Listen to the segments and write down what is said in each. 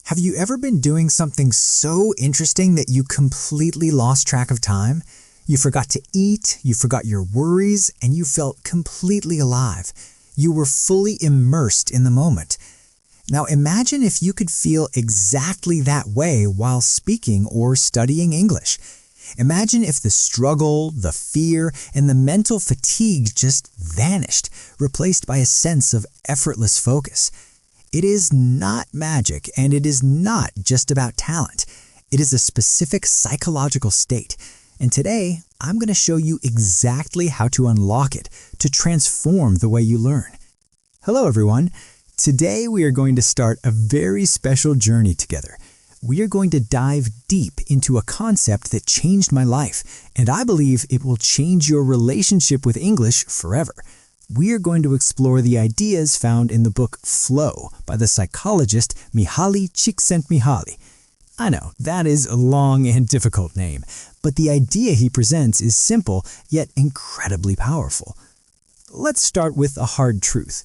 Have you ever been doing something so interesting that you completely lost track of time? You forgot to eat, you forgot your worries, and you felt completely alive. You were fully immersed in the moment. Now imagine if you could feel exactly that way while speaking or studying English. Imagine if the struggle, the fear, and the mental fatigue just vanished, replaced by a sense of effortless focus. It is not magic, and it is not just about talent. It is a specific psychological state. And today, I'm going to show you exactly how to unlock it, to transform the way you learn. Hello, everyone. Today, we are going to start a very special journey together. We are going to dive deep into a concept that changed my life, and I believe it will change your relationship with English forever. We are going to explore the ideas found in the book Flow by the psychologist Mihaly Csikszentmihalyi. I know, that is a long and difficult name, but the idea he presents is simple yet incredibly powerful. Let's start with a hard truth.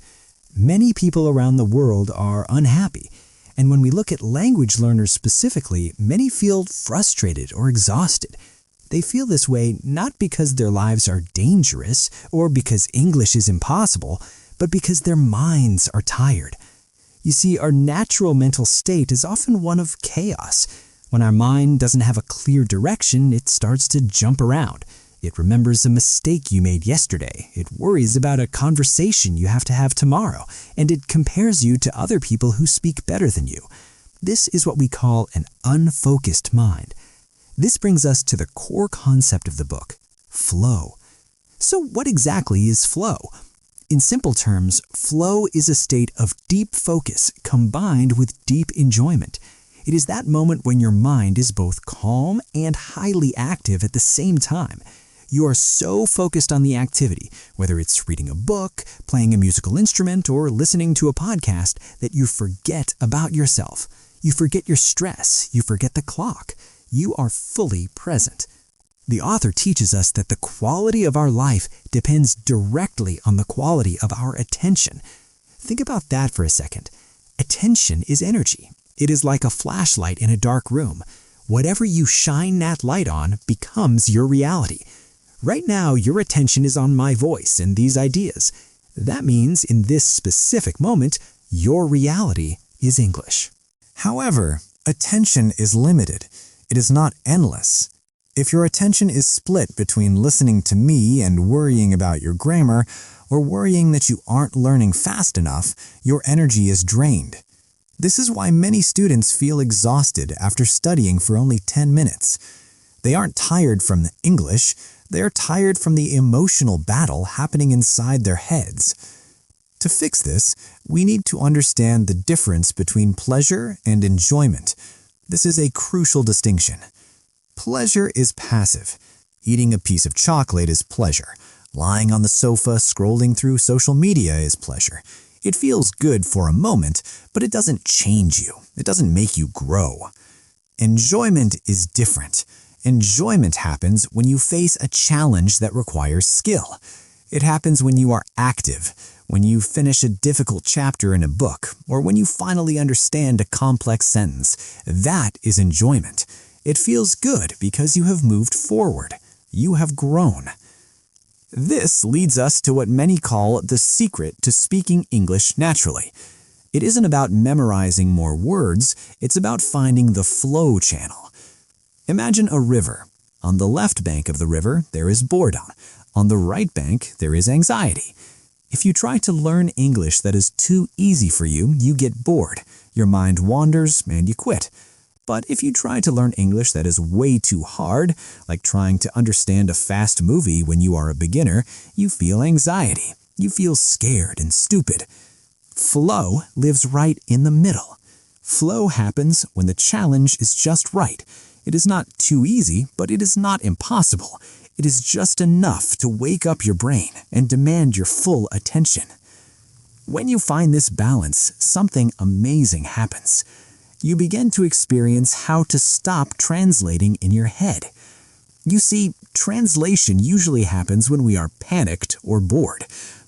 Many people around the world are unhappy, and when we look at language learners specifically, many feel frustrated or exhausted. They feel this way not because their lives are dangerous or because English is impossible, but because their minds are tired. You see, our natural mental state is often one of chaos. When our mind doesn't have a clear direction, it starts to jump around. It remembers a mistake you made yesterday. It worries about a conversation you have to have tomorrow, and it compares you to other people who speak better than you. This is what we call an unfocused mind. This brings us to the core concept of the book, flow. So what exactly is flow? In simple terms, flow is a state of deep focus combined with deep enjoyment. It is that moment when your mind is both calm and highly active at the same time. You are so focused on the activity, whether it's reading a book, playing a musical instrument, or listening to a podcast, that you forget about yourself. You forget your stress. You forget the clock. You are fully present. The author teaches us that the quality of our life depends directly on the quality of our attention. Think about that for a second. Attention is energy. It is like a flashlight in a dark room. Whatever you shine that light on becomes your reality. Right now, your attention is on my voice and these ideas. That means in this specific moment, your reality is English. However, attention is limited. It is not endless. If your attention is split between listening to me and worrying about your grammar, or worrying that you aren't learning fast enough, your energy is drained. This is why many students feel exhausted after studying for only 10 minutes. They aren't tired from the English, they are tired from the emotional battle happening inside their heads. To fix this, we need to understand the difference between pleasure and enjoyment. This is a crucial distinction. Pleasure is passive. Eating a piece of chocolate is pleasure. Lying on the sofa scrolling through social media is pleasure. It feels good for a moment, but it doesn't change you. It doesn't make you grow. Enjoyment is different. Enjoyment happens when you face a challenge that requires skill. It happens when you are active, when you finish a difficult chapter in a book, or when you finally understand a complex sentence. That is enjoyment. It feels good because you have moved forward. You have grown. This leads us to what many call the secret to speaking English naturally. It isn't about memorizing more words, it's about finding the flow channel. Imagine a river. On the left bank of the river, there is boredom. On the right bank, there is anxiety. If you try to learn English that is too easy for you, you get bored. Your mind wanders and you quit. But if you try to learn English that is way too hard, like trying to understand a fast movie when you are a beginner, you feel anxiety. You feel scared and stupid. Flow lives right in the middle. Flow happens when the challenge is just right. It is not too easy, but it is not impossible. It is just enough to wake up your brain and demand your full attention. When you find this balance, something amazing happens. You begin to experience how to stop translating in your head. You see, translation usually happens when we are panicked or bored.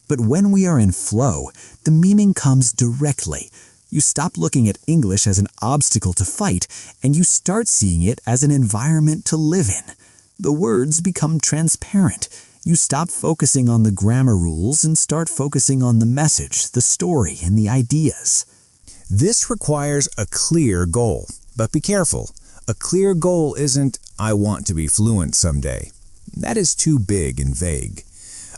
But when we are in flow, the meaning comes directly. You stop looking at English as an obstacle to fight, and you start seeing it as an environment to live in. The words become transparent. You stop focusing on the grammar rules and start focusing on the message, the story, and the ideas. This requires a clear goal. But be careful. A clear goal isn't, I want to be fluent someday. That is too big and vague.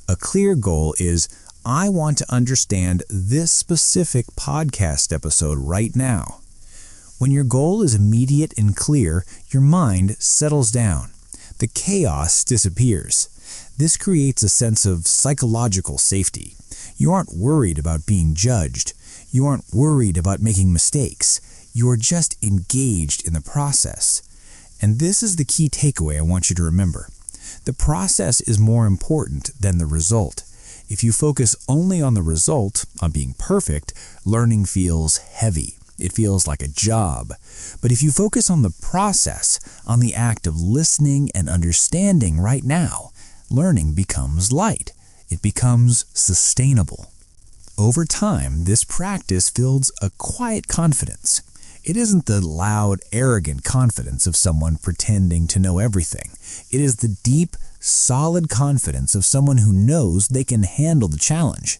A clear goal is, I want to understand this specific podcast episode right now. When your goal is immediate and clear, your mind settles down. The chaos disappears. This creates a sense of psychological safety. You aren't worried about being judged. You aren't worried about making mistakes. You are just engaged in the process. And this is the key takeaway I want you to remember. The process is more important than the result. If you focus only on the result, on being perfect, learning feels heavy. It feels like a job. But if you focus on the process, on the act of listening and understanding right now, learning becomes light. It becomes sustainable. Over time, this practice builds a quiet confidence. It isn't the loud, arrogant confidence of someone pretending to know everything. It is the deep, solid confidence of someone who knows they can handle the challenge.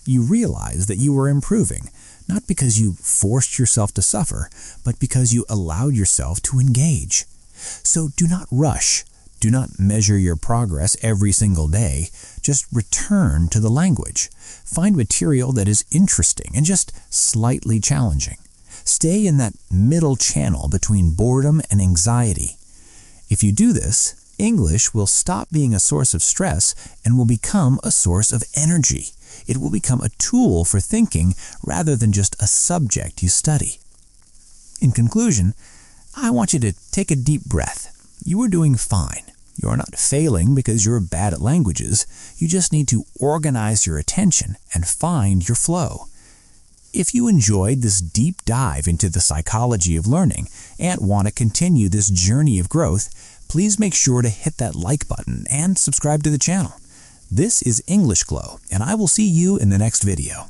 You realize that you are improving, not because you forced yourself to suffer, but because you allowed yourself to engage. So do not rush. Do not measure your progress every single day. Just return to the language. Find material that is interesting and just slightly challenging. Stay in that middle channel between boredom and anxiety. If you do this, English will stop being a source of stress and will become a source of energy. It will become a tool for thinking rather than just a subject you study. In conclusion, I want you to take a deep breath. You are doing fine. You are not failing because you're bad at languages. You just need to organize your attention and find your flow. If you enjoyed this deep dive into the psychology of learning and want to continue this journey of growth, please make sure to hit that like button and subscribe to the channel. This is English Glow, and I will see you in the next video.